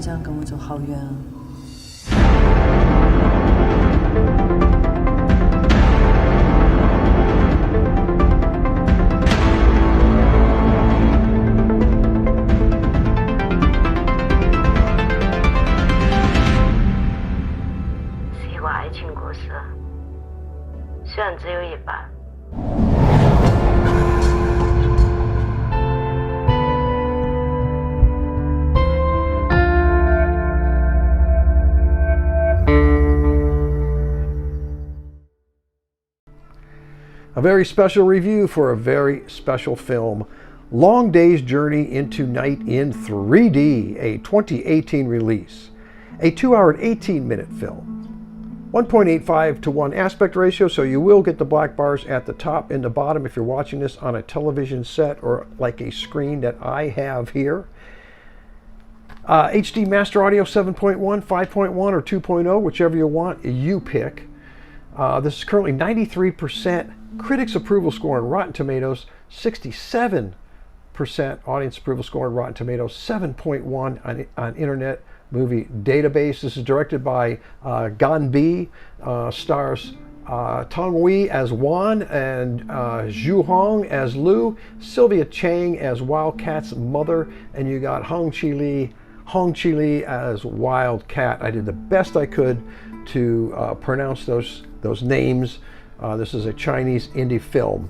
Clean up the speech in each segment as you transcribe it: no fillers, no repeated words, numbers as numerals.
这样跟我走好远啊。是一个爱情故事，虽然只有一半。A very special review for a very special film, Long Day's Journey into Night in 3D, a 2018 release. A 2-hour and 18-minute film. 1.85 to 1 aspect ratio, so you will get the black bars at the top and the bottom if you're watching this on a television set or like a screen that I have here. HD Master Audio 7.1, 5.1, or 2.0, whichever you want, you pick. This is currently 93% critics approval score on Rotten Tomatoes, 67% audience approval score on Rotten Tomatoes, 7.1 on Internet Movie Database. This is directed by Gan Bi, stars Tong Wei as Wan and Zhu Hong as Lu, Sylvia Chang as Wildcat's mother, and you got Hong Chi Li as Wildcat. I did the best I could to pronounce those names. This is a Chinese indie film.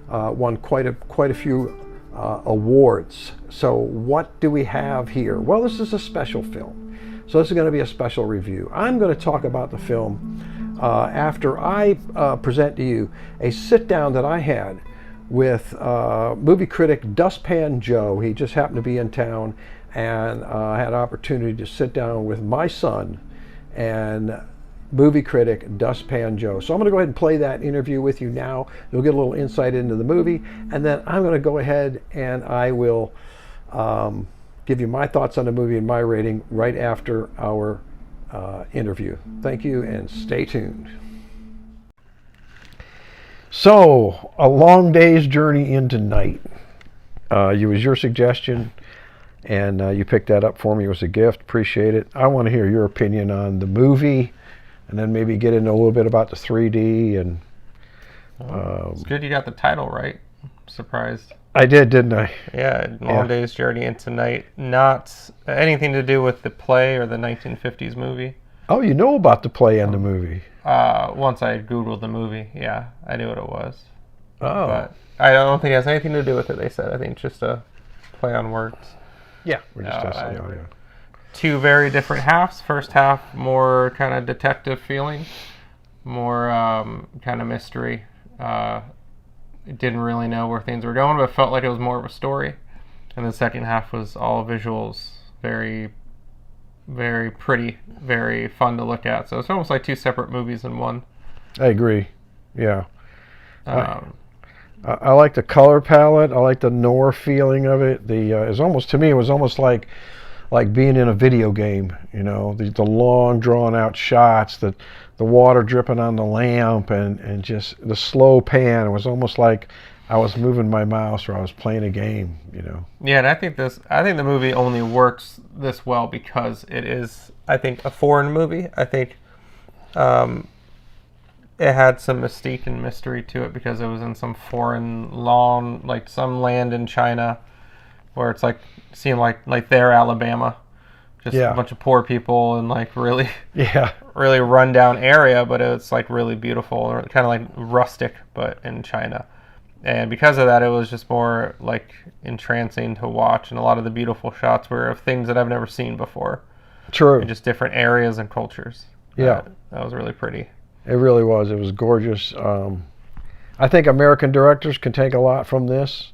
Won quite a few awards. So what do we have here? Well, this is a special film. So this is going to be a special review. I'm going to talk about the film after I present to you a sit down that I had with movie critic Dustpan Joe. He just happened to be in town, and I had an opportunity to sit down with my son and movie critic Dustpan Joe. So I'm going to go ahead and play that interview with you now. You'll get a little insight into the movie, and then I'm going to go ahead and I will give you my thoughts on the movie and my rating right after our interview. Thank you, and stay tuned. So, A Long Day's Journey into Night. It was your suggestion, and you picked that up for me. It was a gift. Appreciate it. I want to hear your opinion on the movie, and then maybe get into a little bit about the 3D. And it's good you got the title right. Surprised. I did, didn't I? Yeah, Long Day's Journey into Night. Not anything to do with the play or the 1950s movie. Oh, you know about the play and the movie. Once I Googled the movie, yeah, I knew what it was. Oh. But I don't think it has anything to do with it, they said. I think it's just a play on words. Yeah, we're just testing the audio. Two very different halves. First half, more kind of detective feeling, more kind of mystery. Didn't really know where things were going, but felt like it was more of a story. And the second half was all visuals, very, very pretty, very fun to look at. So it's almost like two separate movies in one. I agree. Yeah. I like the color palette. I like the noir feeling of it. It's almost, to me, it was almost like being in a video game, you know, the long drawn out shots, the water dripping on the lamp, and just the slow pan. It was almost like I was moving my mouse or I was playing a game, you know. Yeah, and I think the movie only works this well because it is, I think, a foreign movie. I think it had some mystique and mystery to it because it was in some foreign lawn, like some land in China, where it's like seemed like their Alabama, just a bunch of poor people and like really really run down area, but it's like really beautiful, or kind of like rustic, but in China. And because of that, it was just more like entrancing to watch, and a lot of the beautiful shots were of things that I've never seen before. True. And just different areas and cultures. Yeah. That was really pretty. It really was. It was gorgeous. I think American directors can take a lot from this.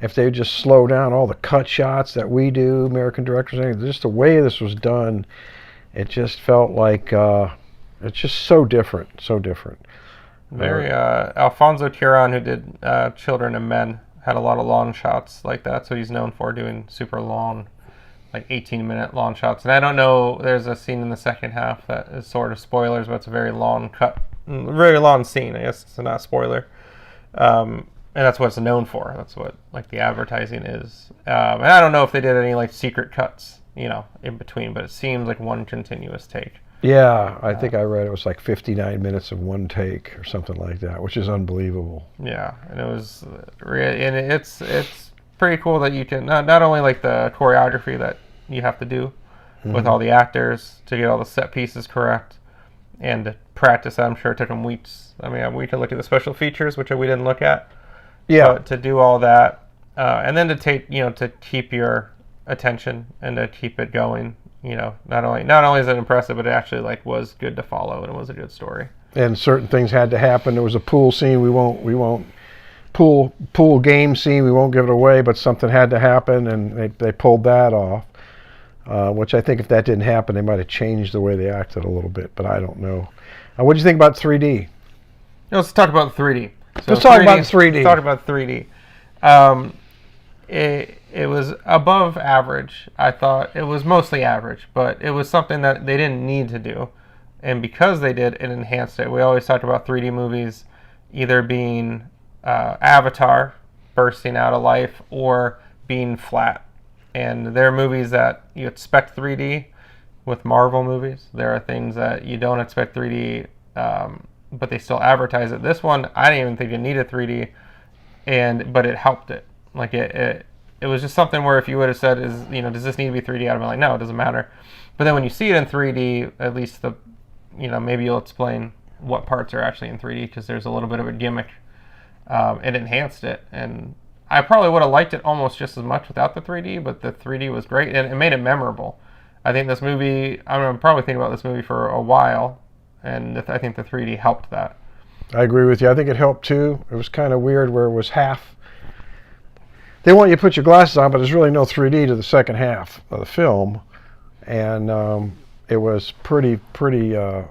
If they just slow down all the cut shots that we do, American directors, just the way this was done, it just felt like it's just so different, so different. Very Alfonso Cuarón, who did Children and Men, had a lot of long shots like that, so he's known for doing super long, like 18-minute long shots. And I don't know, there's a scene in the second half that is sort of spoilers, but it's a very long very long scene. I guess it's not a spoiler. And that's what it's known for. That's what like the advertising is. And I don't know if they did any like secret cuts in between, but it seems like one continuous take. Yeah, I think I read it was like 59 minutes of one take or something like that, which is unbelievable. Yeah, and it was and it's pretty cool that you can not only like the choreography that you have to do with all the actors to get all the set pieces correct, and to practice. I'm sure it took them weeks. I mean, we could look at the special features, which we didn't look at. Yeah. But to do all that, and then to take to keep your attention and to keep it going. Not only is it impressive, but it actually was good to follow, and it was a good story. And certain things had to happen. There was a pool scene. We won't pool game scene. We won't give it away, but something had to happen, and they pulled that off. Which I think if that didn't happen, they might have changed the way they acted a little bit, but I don't know. What do you think about 3D? Let's talk about 3D. Let's talk about 3D. Let's talk about 3D. It was above average. I thought it was mostly average, but it was something that they didn't need to do. And because they did, it enhanced it. We always talked about 3D movies either being Avatar, bursting out of life, or being flat. And there are movies that you expect 3D with Marvel movies. There are things that you don't expect 3D, but they still advertise it. This one, I didn't even think it needed 3D, but it helped it. It was just something where if you would have said, does this need to be 3D? I'd have been like, no, it doesn't matter. But then when you see it in 3D, at least maybe you'll explain what parts are actually in 3D, because there's a little bit of a gimmick. It enhanced it, and I probably would have liked it almost just as much without the 3D, but the 3D was great, and it made it memorable. I think this movie, I'm probably thinking about this movie for a while, and I think the 3D helped that. I agree with you. I think it helped too. It was kind of weird where it was half. They want you to put your glasses on, but there's really no 3D to the second half of the film. And it was pretty, a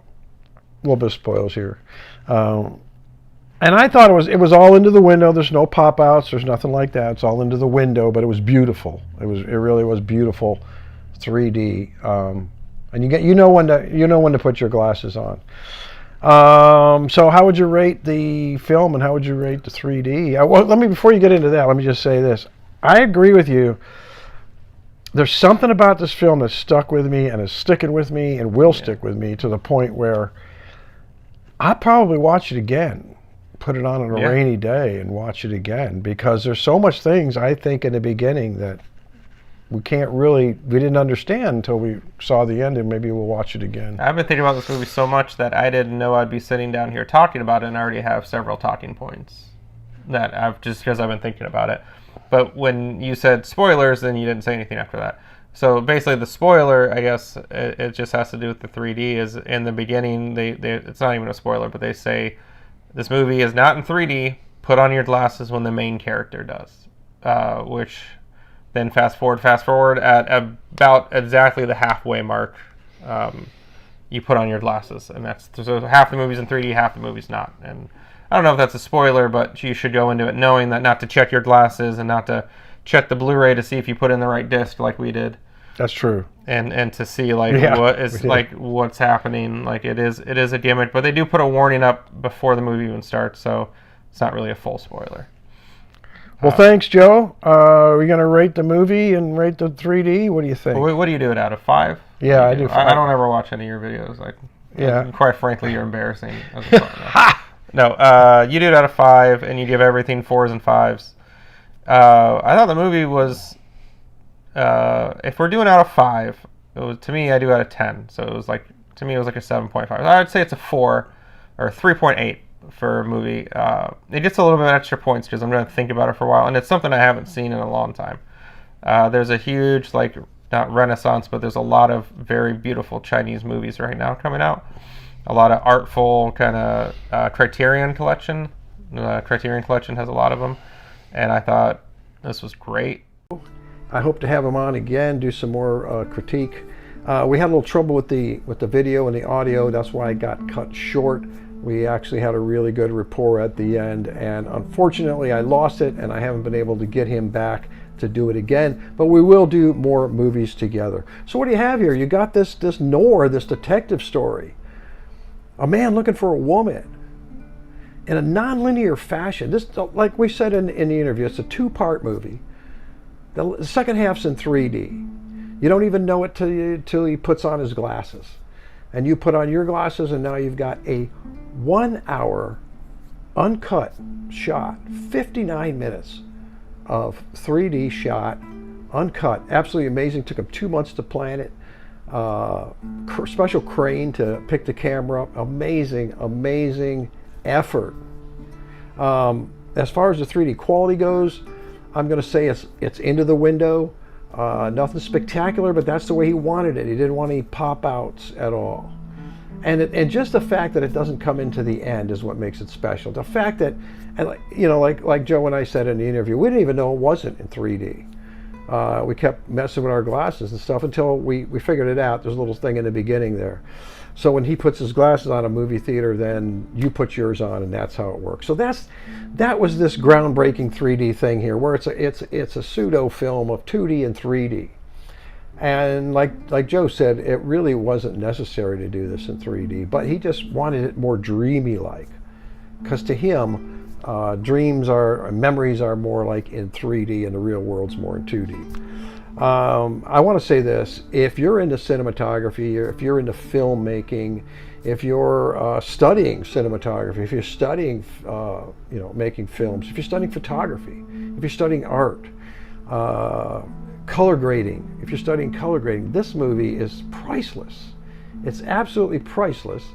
little bit of spoils here. And I thought it was all into the window. There's no pop-outs. There's nothing like that. It's all into the window, but it was beautiful. It really was beautiful 3D. And you know when to put your glasses on. So how would you rate the film, and how would you rate the 3D? Before you get into that, let me just say this. I agree with you. There's something about this film that stuck with me and is sticking with me and will stick with me to the point where I'll probably watch it again. Put it on a rainy day and watch it again, because there's so much things I think in the beginning that we didn't understand until we saw the end, and maybe we'll watch it again. I've been thinking about this movie so much that I didn't know I'd be sitting down here talking about it, and I already have several talking points just because I've been thinking about it. But when you said spoilers, then you didn't say anything after that. So basically the spoiler, I guess, it just has to do with the 3D, is in the beginning, it's not even a spoiler, but they say, this movie is not in 3D, put on your glasses when the main character does. Which... Then fast forward at about exactly the halfway mark, you put on your glasses, and so half the movie's in 3D, half the movie's not. And I don't know if that's a spoiler, but you should go into it knowing that not to check your glasses and not to check the Blu-ray to see if you put in the right disc like we did. That's true. And to see what's happening. It is a gimmick, but they do put a warning up before the movie even starts, so it's not really a full spoiler. Well, thanks, Joe. Are we going to rate the movie and rate the 3D? What do you think? What do you do it out of 5? Yeah, I do 5. I don't ever watch any of your videos. Quite frankly, you're embarrassing. No, you do it out of 5, and you give everything 4s and 5s. I thought the movie was, if we're doing out of 5, to me, I do out of 10. So it was to me, it was like a 7.5. I'd say it's a 4 or 3.8. For a movie. It gets a little bit of extra points because I'm going to think about it for a while, and it's something I haven't seen in a long time. There's a huge, not renaissance, but there's a lot of very beautiful Chinese movies right now coming out. A lot of artful kind of Criterion Collection. Criterion Collection has a lot of them, and I thought this was great. I hope to have him on again, do some more critique. We had a little trouble with the video and the audio. That's why it got cut short. We actually had a really good rapport at the end, and unfortunately I lost it, and I haven't been able to get him back to do it again, but we will do more movies together. So what do you have here? You got this noir, this detective story. A man looking for a woman in a non-linear fashion. This, like we said in the interview, it's a 2-part movie. The second half's in 3D. You don't even know it till he puts on his glasses. And you put on your glasses, and now you've got a 1 hour uncut shot, 59 minutes of 3D shot, uncut. Absolutely amazing. Took him 2 months to plan it. Special crane to pick the camera up. Amazing, amazing effort. As far as the 3D quality goes, I'm going to say it's into the window. Nothing spectacular, but that's the way he wanted it. He didn't want any pop-outs at all. And just the fact that it doesn't come into the end is what makes it special. The fact that, and like Joe and I said in the interview, we didn't even know it wasn't in 3D. We kept messing with our glasses and stuff until we figured it out. There's a little thing in the beginning there. So when he puts his glasses on a movie theater, then you put yours on, and that's how it works. So that was this groundbreaking 3D thing here, where it's a pseudo film of 2D and 3D. And like Joe said, it really wasn't necessary to do this in 3D, but he just wanted it more dreamy-like, because to him, memories are more like in 3D, and the real world's more in 2D. I want to say this: if you're into cinematography, or if you're into filmmaking, if you're studying cinematography, if you're studying, making films, if you're studying photography, if you're studying art, color grading, if you're studying color grading, this movie is priceless. It's absolutely priceless.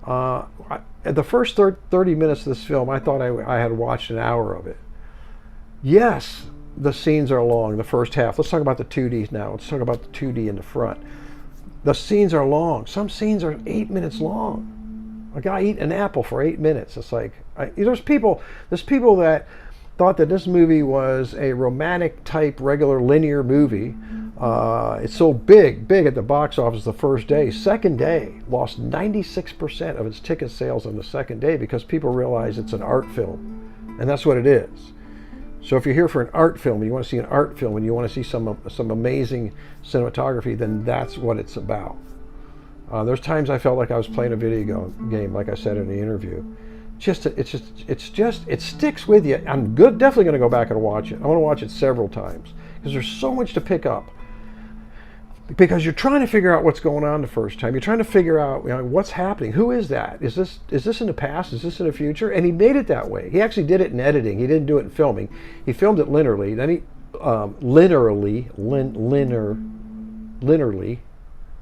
At the first 30 minutes of this film, I thought I had watched an hour of it. Yes, the scenes are long, the first half. Let's talk about the 2D now. Let's talk about the 2D in the front. The scenes are long. Some scenes are 8 minutes long. A guy eating an apple for 8 minutes. It's like, there's people that thought that this movie was a romantic type, regular linear movie. It's so big at the box office the first day. Second day, lost 96% of its ticket sales on the second day because people realize it's an art film. And that's what it is. So if you're here for an art film, and you want to see an art film, and you want to see some amazing cinematography, then that's what it's about. There's times I felt like I was playing a video game, like I said in the interview. It sticks with you. I'm definitely going to go back and watch it. I want to watch it several times because there's so much to pick up. Because you're trying to figure out what's going on the first time. You're trying to figure out what's happening. Who is that? Is this in the past? Is this in the future? And he made it that way. He actually did it in editing. He didn't do it in filming. He filmed it linearly. Then he linearly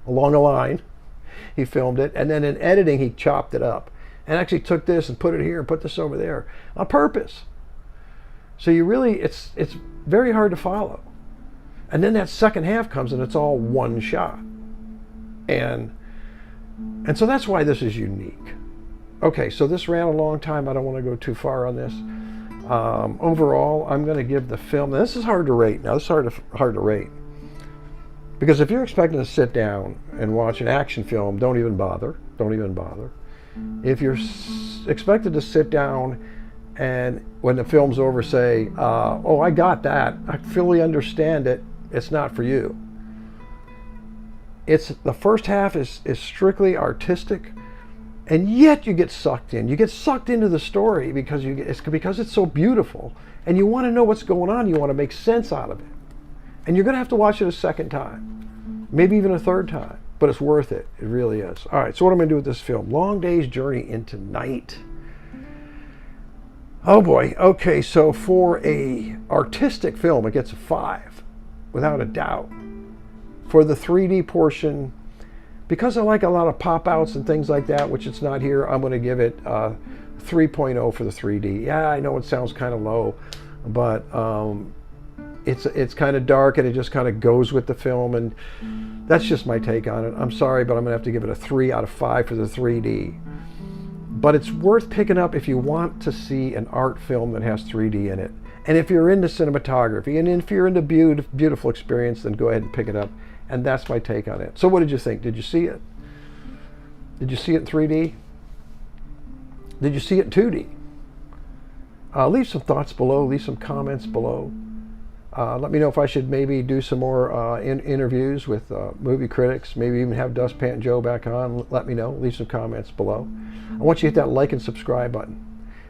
along a line. He filmed it, and then in editing he chopped it up and actually took this and put it here and put this over there on purpose. So it's very hard to follow. And then that second half comes and it's all one shot. And so that's why this is unique. Okay, so this ran a long time. I don't want to go too far on this. Overall, I'm going to give the film, this is hard to rate. Now, this is hard to rate. Because if you're expecting to sit down and watch an action film, don't even bother. Don't even bother. If you're expected to sit down and when the film's over say, oh, I got that. I fully understand it. It's not for you. The first half is strictly artistic, and yet you get sucked in. You get sucked into the story because it's so beautiful, and you want to know what's going on. You want to make sense out of it, and you're going to have to watch it a second time, maybe even a third time. But it's worth it. It really is. All right. So what am I going to do with this film? Long Day's Journey into Night. Oh boy. Okay. So for a artistic film, it gets a 5. Without a doubt. For the 3D portion, because I like a lot of pop-outs and things like that, which it's not here, I'm going to give it 3.0 for the 3D. Yeah, I know it sounds kind of low, but it's kind of dark and it just kind of goes with the film, and that's just my take on it. I'm sorry, but I'm going to have to give it a 3 out of 5 for the 3D. But it's worth picking up if you want to see an art film that has 3D in it. And if you're into cinematography, and if you're into beautiful experience, then go ahead and pick it up. And that's my take on it. So what did you think? Did you see it? Did you see it in 3D? Did you see it in 2D? Leave some thoughts below. Leave some comments below. Let me know if I should maybe do some more interviews with movie critics. Maybe even have Dustpan Joe back on. Let me know. Leave some comments below. I want you to hit that like and subscribe button.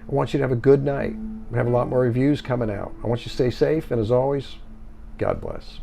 I want you to have a good night. We have a lot more reviews coming out. I want you to stay safe, and as always, God bless.